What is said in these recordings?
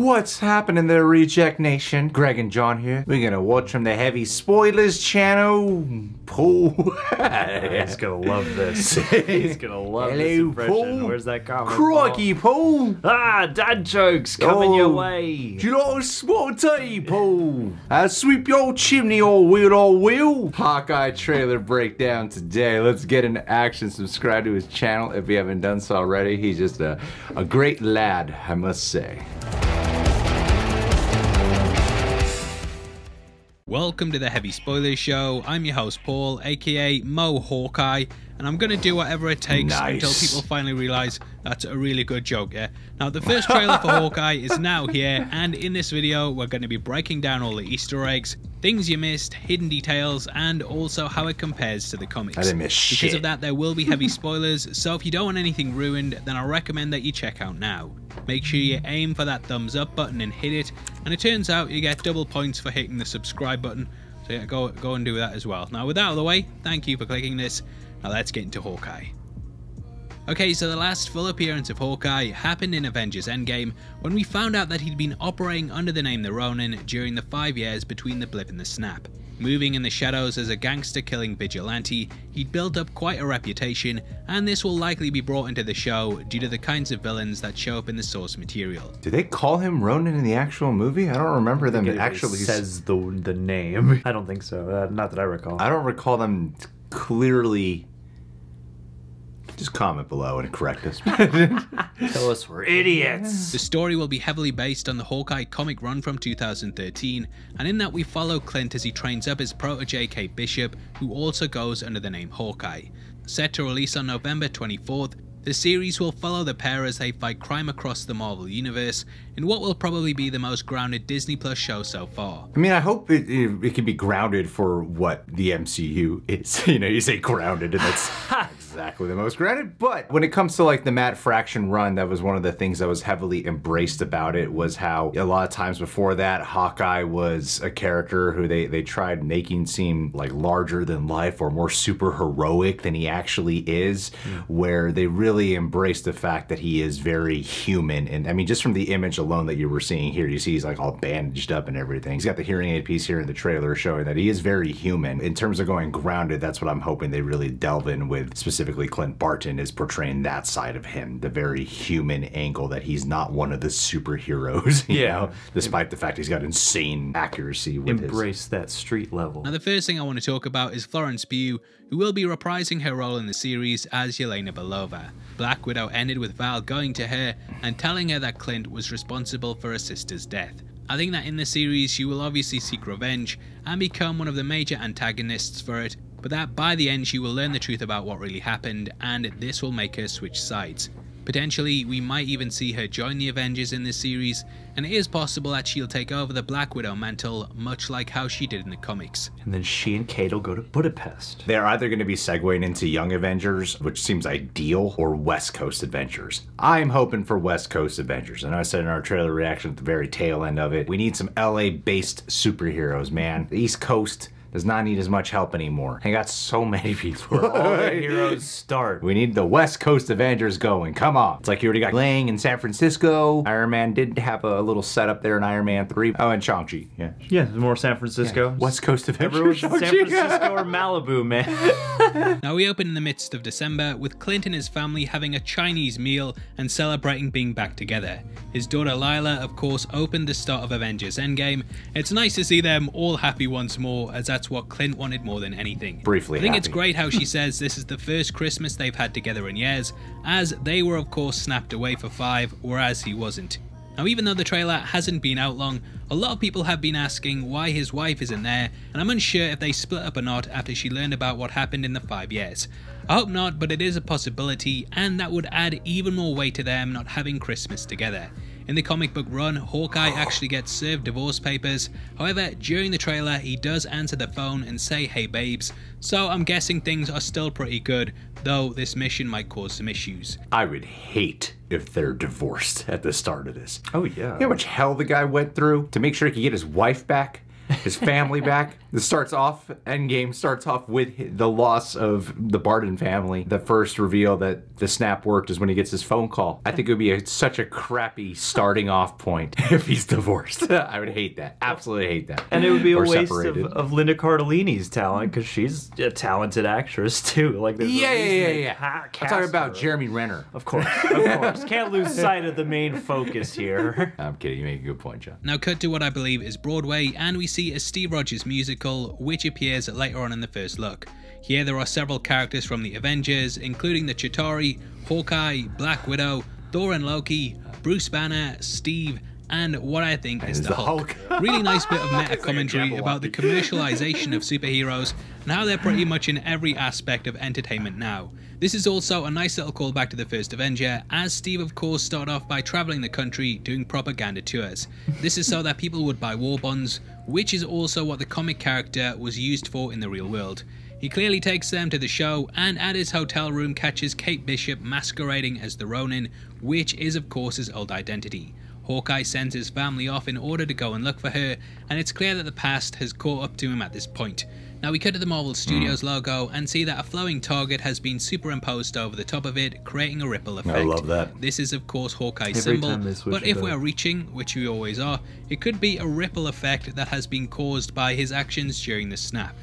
What's happening there, Reject Nation? Greg and John here. We're gonna watch from the Heavy Spoilers channel. Paul. He's gonna love this. He's gonna love this impression. Paul. Where's that comment? Crikey, Paul. Ah, dad jokes coming your way. Do you like a spot tea, Paul? Sweep your chimney, all wheel. Hawkeye trailer breakdown today. Let's get into action. Subscribe to his channel if you haven't done so already. He's just a great lad, I must say. Welcome to the Heavy Spoilers Show. I'm your host Paul, aka Mo Hawkeye, and I'm gonna do whatever it takes until people finally realize that's a really good joke, yeah? Now, the first trailer for Hawkeye is now here, and in this video we're going to be breaking down all the Easter eggs, things you missed, hidden details, and also how it compares to the comics. I didn't miss shit. Because of that, there will be heavy spoilers, so if you don't want anything ruined, then I recommend that you check out now. Make sure you aim for that thumbs up button and hit it, and it turns out you get double points for hitting the subscribe button, so yeah, go and do that as well. Now, with that out of the way, thank you for clicking this. Now let's get into Hawkeye. Okay, so the last full appearance of Hawkeye happened in Avengers Endgame when we found out that he'd been operating under the name the Ronin during the 5 years between the blip and the snap. Moving in the shadows as a gangster-killing vigilante, he'd built up quite a reputation, and this will likely be brought into the show due to the kinds of villains that show up in the source material. Do they call him Ronin in the actual movie? I don't remember them actually says the name. I don't think so. Not that I recall. I don't recall them clearly. Just comment below and correct us. Tell us we're idiots. The story will be heavily based on the Hawkeye comic run from 2013, and in that we follow Clint as he trains up his protege Kate Bishop, who also goes under the name Hawkeye. Set to release on November 24th, the series will follow the pair as they fight crime across the Marvel Universe in what will probably be the most grounded Disney Plus show so far. I mean, I hope it can be grounded for what the MCU is. You know, you say grounded and that's exactly the most grounded. But when it comes to like the Matt Fraction run, that was one of the things that was heavily embraced about it, was how a lot of times before that, Hawkeye was a character who they tried making seem like larger than life or more super heroic than he actually is, where they really embraced the fact that he is very human. And I mean, just from the image alone that you were seeing here, you see he's like all bandaged up and everything. He's got the hearing aid piece here in the trailer showing that he is very human. In terms of going grounded, that's what I'm hoping they really delve in with. Specifically, Clint Barton is portraying that side of him, the very human angle, that he's not one of the superheroes, you know, despite the fact he's got insane accuracy with Embrace that street level. Now, the first thing I want to talk about is Florence Pugh, who will be reprising her role in the series as Yelena Belova. Black Widow ended with Val going to her and telling her that Clint was responsible for her sister's death. I think that in the series she will obviously seek revenge and become one of the major antagonists for it, but that by the end she will learn the truth about what really happened, and this will make her switch sides. Potentially, we might even see her join the Avengers in this series, and it is possible that she'll take over the Black Widow mantle, much like how she did in the comics. And then she and Kate will go to Budapest. They're either going to be segueing into Young Avengers, which seems ideal, or West Coast Avengers. I'm hoping for West Coast Avengers. I know I said in our trailer reaction at the very tail end of it, we need some LA-based superheroes, man. The East Coast does not need as much help anymore. I got so many people. Where all the heroes start. We need the West Coast Avengers going. Come on. It's like you already got Lang in San Francisco. Iron Man did have a little setup there in Iron Man 3. Oh, and Shang-Chi. Yeah. Yeah, more San Francisco. Yeah. West Coast Avengers. Everyone's in San Francisco or Malibu, man. Now, we open in the midst of December with Clint and his family having a Chinese meal and celebrating being back together. His daughter Lila, of course, opened the start of Avengers Endgame. It's nice to see them all happy once more, as that's what Clint wanted more than anything. Briefly I think happy. It's great how she says this is the first Christmas they've had together in years, as they were of course snapped away for 5, whereas he wasn't. Now, even though the trailer hasn't been out long, a lot of people have been asking why his wife isn't there, and I'm unsure if they split up or not after she learned about what happened in the 5 years. I hope not, but it is a possibility, and that would add even more weight to them not having Christmas together. In the comic book run, Hawkeye actually gets served divorce papers. However, during the trailer, he does answer the phone and say, "Hey babes," so I'm guessing things are still pretty good, though this mission might cause some issues. I would hate if they're divorced at the start of this. Oh yeah. You know how much hell the guy went through to make sure he could get his wife back? his family back. Endgame starts off with the loss of the Barton family. The first reveal that the snap worked is when he gets his phone call. I think it would be such a crappy starting off point if he's divorced. I would hate that. Absolutely hate that. And it would be a waste of Linda Cardellini's talent, because she's a talented actress too. Like, yeah. I'm talking about Jeremy Renner. Of course, of course. Can't lose sight of the main focus here. I'm kidding. You make a good point, John. Now cut to what I believe is Broadway, and we see a Steve Rogers musical, which appears later on in the first look. Here there are several characters from the Avengers, including the Chitauri, Hawkeye, Black Widow, Thor and Loki, Bruce Banner, Steve, and what I think is the Hulk. Really nice bit of meta commentary about the commercialization of superheroes and how they're pretty much in every aspect of entertainment now. This is also a nice little callback to the first Avenger, as Steve of course started off by travelling the country doing propaganda tours. This is so that people would buy war bonds, which is also what the comic character was used for in the real world. He clearly takes them to the show, and at his hotel room catches Kate Bishop masquerading as the Ronin, which is of course his old identity. Hawkeye sends his family off in order to go and look for her, and it's clear that the past has caught up to him at this point. Now we cut to the Marvel Studios logo and see that a flowing target has been superimposed over the top of it, creating a ripple effect. I love that. This is of course Hawkeye's symbol, but if we're reaching, which we always are, it could be a ripple effect that has been caused by his actions during the snap.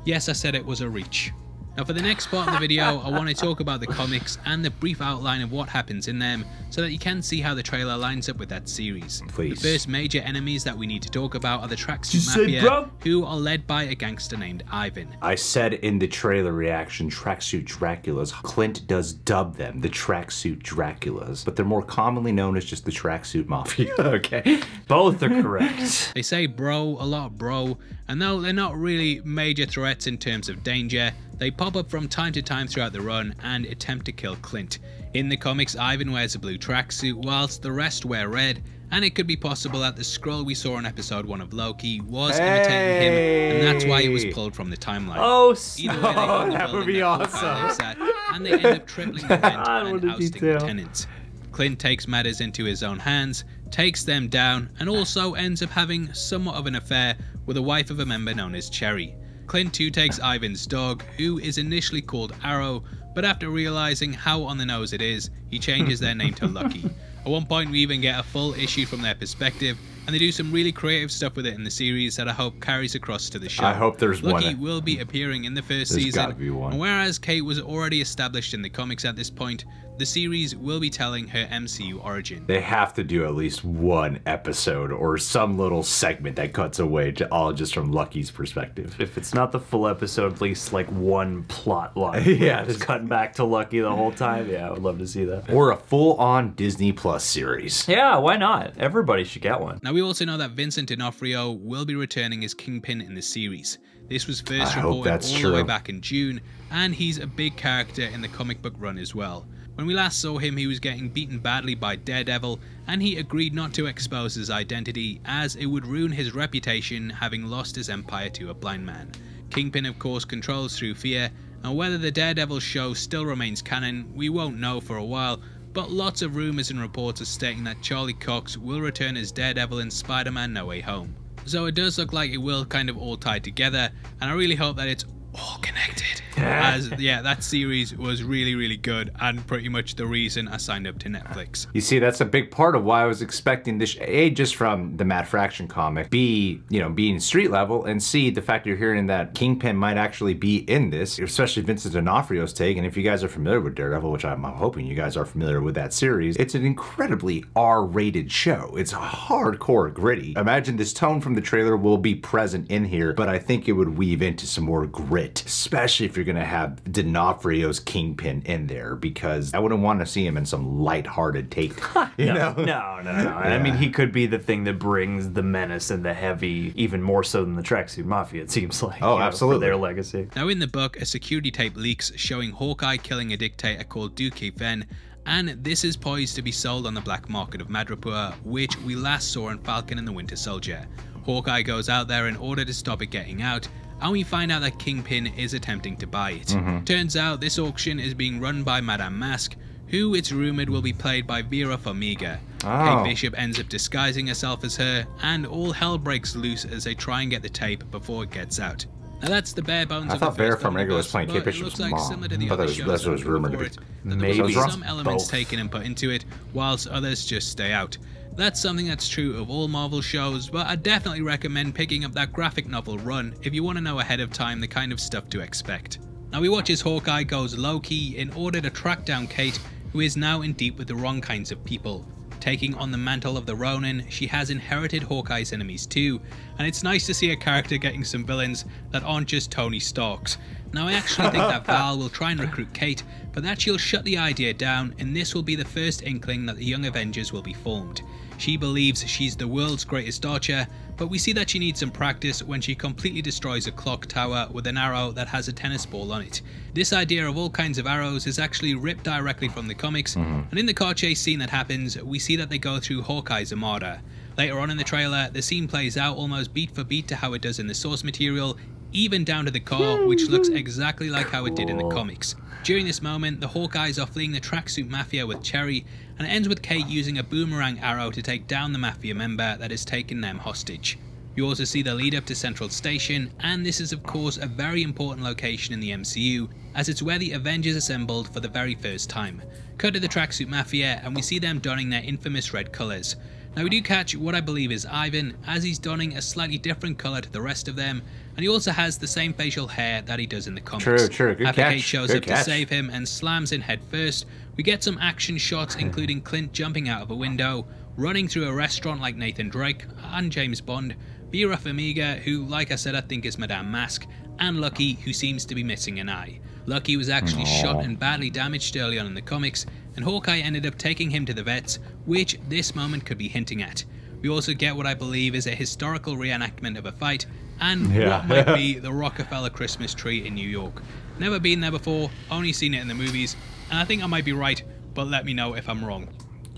Yes, I said it was a reach. Now for the next part of the video, I want to talk about the comics and the brief outline of what happens in them, so that you can see how the trailer lines up with that series. Please. The first major enemies that we need to talk about are the Tracksuit Mafia, who are led by a gangster named Ivan. I said in the trailer reaction, Tracksuit Draculas. Clint does dub them the Tracksuit Draculas, but they're more commonly known as just the Tracksuit Mafia, okay? Both are correct. They say bro, a lot of bro, and though they're not really major threats in terms of danger, they pop up from time to time throughout the run and attempt to kill Clint. In the comics, Ivan wears a blue tracksuit whilst the rest wear red, and it could be possible that the Skrull we saw in episode 1 of Loki was imitating him, and that's why he was pulled from the timeline. Oh, either way, they that would be awesome. And they end up tripling the vent and ousting the tenants. Clint takes matters into his own hands, takes them down, and also ends up having somewhat of an affair with a wife of a member known as Cherry. Clint too takes Ivan's dog, who is initially called Arrow, but after realizing how on the nose it is, he changes their name to Lucky. At one point we even get a full issue from their perspective, and they do some really creative stuff with it in the series that I hope carries across to the show. I hope there's one. Lucky will be appearing in the first season, and whereas Kate was already established in the comics at this point, the series will be telling her MCU origin. They have to do at least one episode or some little segment that cuts away to all just from Lucky's perspective. If it's not the full episode, at least like one plot line. Yeah, just cutting back to Lucky the whole time. Yeah, I would love to see that. Or a full-on Disney Plus series. Yeah, why not? Everybody should get one. Now we also know that Vincent D'Onofrio will be returning as Kingpin in the series. This was first reported all the way back in June, and he's a big character in the comic book run as well. When we last saw him, he was getting beaten badly by Daredevil, and he agreed not to expose his identity, as it would ruin his reputation having lost his empire to a blind man. Kingpin of course controls through fear, and whether the Daredevil show still remains canon, we won't know for a while, but lots of rumours and reports are stating that Charlie Cox will return as Daredevil in Spider-Man No Way Home. So it does look like it will kind of all tie together, and I really hope that it's all connected. As yeah, that series was really good and pretty much the reason I signed up to Netflix. You see, that's a big part of why I was expecting this, A, just from the Matt Fraction comic, B, you know, being street level, and C, the fact you're hearing that Kingpin might actually be in this, especially Vincent D'Onofrio's take. And if you guys are familiar with Daredevil, which I'm hoping you guys are familiar with that series, it's an incredibly R-rated show. It's hardcore gritty. Imagine this tone from the trailer will be present in here, but I think it would weave into some more grit, especially if you're gonna have D'Onofrio's Kingpin in there, because I wouldn't want to see him in some lighthearted take. You know? No. Yeah. I mean, he could be the thing that brings the menace and the heavy, even more so than the Tracksuit Mafia, it seems like. Oh, absolutely. For their legacy. Now in the book, a security tape leaks showing Hawkeye killing a dictator called Kingpin, and this is poised to be sold on the black market of Madripoor, which we last saw in Falcon and the Winter Soldier. Hawkeye goes out there in order to stop it getting out, and we find out that Kingpin is attempting to buy it. Turns out this auction is being run by Madame Mask, who it's rumoured will be played by Vera Farmiga. Kate Bishop ends up disguising herself as her, and all hell breaks loose as they try and get the tape before it gets out. Now that's the bare bones of the first Vera Farmiga was omnibus, playing Kate but it Bishop's looks like mom. similar to the I thought other that's shows what that was were rumored to before be. it, that there will be Maybe. some elements Both. taken and put into it, whilst others just stay out. That's something that's true of all Marvel shows, but I definitely recommend picking up that graphic novel run if you want to know ahead of time the kind of stuff to expect. Now we watch as Hawkeye goes low-key in order to track down Kate, who is now in deep with the wrong kinds of people. Taking on the mantle of the Ronin, she has inherited Hawkeye's enemies too, and it's nice to see a character getting some villains that aren't just Tony Starks. Now I actually think that Val will try and recruit Kate, but that she'll shut the idea down, and this will be the first inkling that the Young Avengers will be formed. She believes she's the world's greatest archer, but we see that she needs some practice when she completely destroys a clock tower with an arrow that has a tennis ball on it. This idea of all kinds of arrows is actually ripped directly from the comics, and in the car chase scene that happens, we see that they go through Hawkeye's armada. Later on in the trailer, the scene plays out almost beat for beat to how it does in the source material, even down to the car, which looks exactly like how it did in the comics. During this moment, the Hawkeyes are fleeing the Tracksuit Mafia with Cherry, and it ends with Kate using a boomerang arrow to take down the Mafia member that has taken them hostage. You also see the lead up to Central Station, and this is of course a very important location in the MCU, as it's where the Avengers assembled for the very first time. Cut to the Tracksuit Mafia, and we see them donning their infamous red colours. Now we do catch what I believe is Ivan, as he's donning a slightly different colour to the rest of them, and he also has the same facial hair that he does in the comics. True, good After catch. Kate shows Good up catch. to save him and slams in head first, we get some action shots including Clint jumping out of a window, running through a restaurant like Nathan Drake and James Bond, Vera Farmiga, who like I said I think is Madame Mask, and Lucky, who seems to be missing an eye. Lucky was actually shot and badly damaged early on in the comics, and Hawkeye ended up taking him to the vets, which this moment could be hinting at. We also get what I believe is a historical reenactment of a fight, and what might be the Rockefeller Christmas tree in New York. Never been there before, only seen it in the movies, and I think I might be right, but let me know if I'm wrong.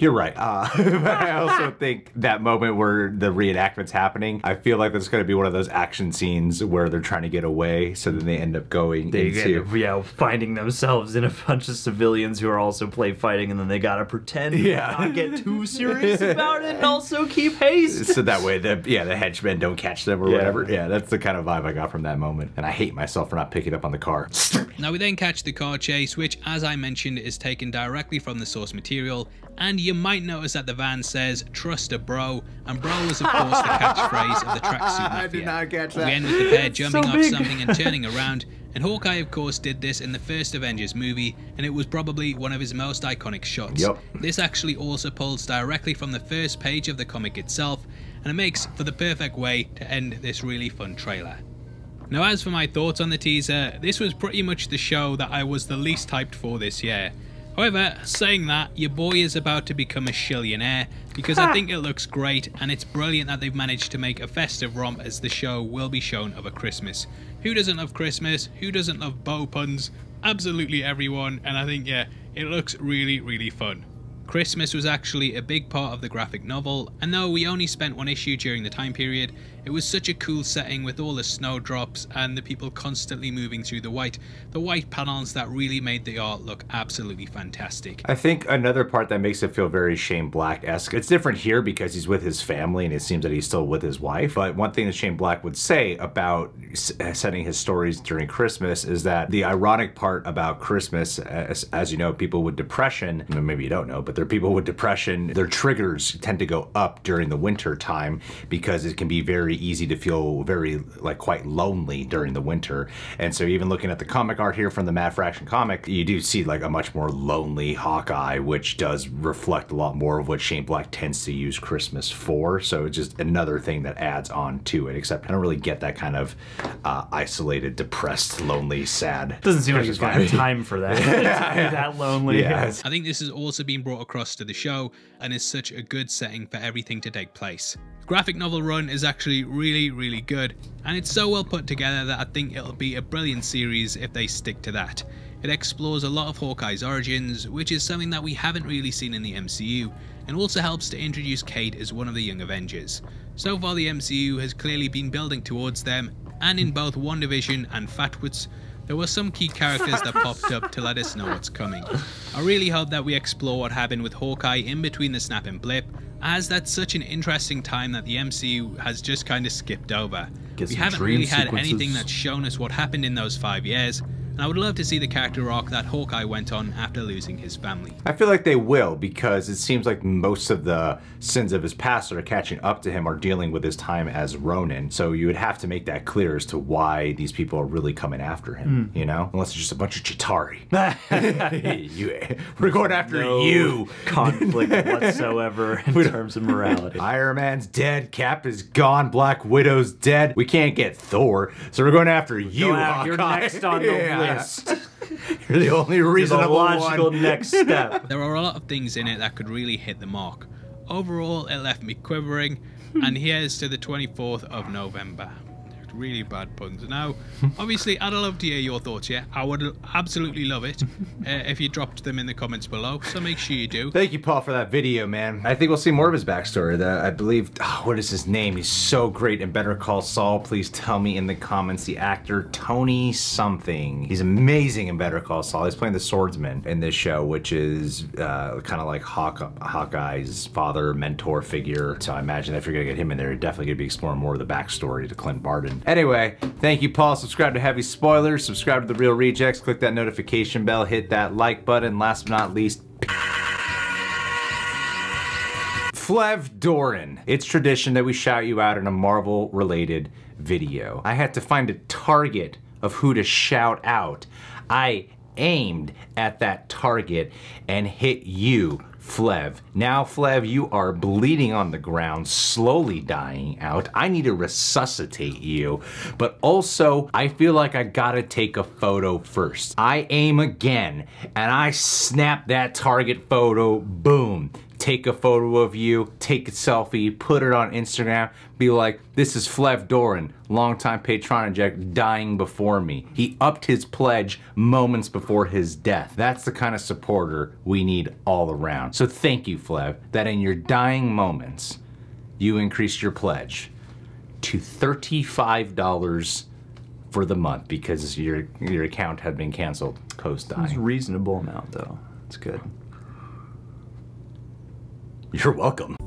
You're right. But I also think that moment where the reenactment's happening, I feel like that's going to be one of those action scenes where they're trying to get away, so then they end up going into... finding themselves in a bunch of civilians who are also play fighting, and then they gotta pretend to not get too serious about it and also keep haste. So that way the henchmen don't catch them or whatever. Yeah, that's the kind of vibe I got from that moment. And I hate myself for not picking up on the car. Now we then catch the car chase, which as I mentioned is taken directly from the source material, and you might notice that the van says, "Trust a bro," and bro is of course the catchphrase of the Tracksuit Mafia. I did not catch that. We end with the pair jumping off something and turning around, and Hawkeye of course did this in the first Avengers movie, and it was probably one of his most iconic shots. This actually also pulls directly from the first page of the comic itself, and it makes for the perfect way to end this really fun trailer. Now as for my thoughts on the teaser, this was pretty much the show that I was the least hyped for this year. However, saying that, your boy is about to become a shillionaire, because I think it looks great, and it's brilliant that they've managed to make a festive romp as the show will be shown over Christmas. Who doesn't love Christmas? Who doesn't love bow puns? Absolutely everyone, and I think it looks really, really fun. Christmas was actually a big part of the graphic novel, and though we only spent one issue during the time period, it was such a cool setting with all the snowdrops and the people constantly moving through the white panels that really made the art look absolutely fantastic. I think another part that makes it feel very Shane Black-esque, it's different here because he's with his family and it seems that he's still with his wife, but one thing that Shane Black would say about setting his stories during Christmas is that the ironic part about Christmas, as you know, people with depression, maybe you don't know, but there are people with depression, their triggers tend to go up during the winter time because it can be very easy to feel very, quite lonely during the winter. And so even looking at the comic art here from the Mad Fraction comic, you do see a much more lonely Hawkeye, which does reflect a lot more of what Shane Black tends to use Christmas for. So it's just another thing that adds on to it, except I don't really get that kind of isolated, depressed, lonely, sad. Doesn't seem like he's got time for that. To be that lonely. I think this has also been brought across to the show and is such a good setting for everything to take place. Graphic novel run is actually really, really good, and it's so well put together that I think it'll be a brilliant series if they stick to that. It explores a lot of Hawkeye's origins, which is something that we haven't really seen in the MCU, and also helps to introduce Kate as one of the Young Avengers. So far the MCU has clearly been building towards them, and in both WandaVision and Fatwoods, there were some key characters that popped up to let us know what's coming. I really hope that we explore what happened with Hawkeye in between the snap and blip, as that's such an interesting time that the MCU has just kind of skipped over. We haven't really had anything that's shown us what happened in those 5 years, and I would love to see the character arc that Hawkeye went on after losing his family. I feel like they will, because it seems like most of the sins of his past that are catching up to him are dealing with his time as Ronin. So you would have to make that clear as to why these people are really coming after him, you know? Unless it's just a bunch of Chitauri. We're going after you. Conflict whatsoever in terms of morality. Iron Man's dead, Cap is gone, Black Widow's dead. We can't get Thor, so we're going after you, Hawkeye. You're next on the list. You're the only reasonable logical next step. There are a lot of things in it that could really hit the mark. Overall, it left me quivering, and here's to the 24th of November. Really bad puns. Now, obviously, I'd love to hear your thoughts, yeah? I would absolutely love it if you dropped them in the comments below, so make sure you do. Thank you, Paul, for that video, man. I think we'll see more of his backstory. I believe, what is his name? He's so great in Better Call Saul. Please tell me in the comments the actor, Tony something. He's amazing in Better Call Saul. He's playing the swordsman in this show, which is kind of like Hawkeye's father, mentor figure. So I imagine if you're gonna get him in there, you're definitely gonna be exploring more of the backstory to Clint Barton. Anyway, thank you, Paul. Subscribe to Heavy Spoilers, subscribe to The Real Rejects, click that notification bell, hit that like button. Last but not least, Flev Doran. It's tradition that we shout you out in a Marvel-related video. I had to find a target of who to shout out. I aimed at that target and hit you, Flev. Now, Flev, you are bleeding on the ground, slowly dying out. I need to resuscitate you, but also, I feel like I gotta take a photo first. I aim again, and I snap that target photo, boom. Take a photo of you, take a selfie, put it on Instagram, be like, this is Flev Doran, longtime Patronaject, dying before me. He upped his pledge moments before his death. That's the kind of supporter we need all around. So thank you, Flev, that in your dying moments, you increased your pledge to $35 for the month because your account had been canceled post-dying. It's a reasonable amount, though. It's good. You're welcome.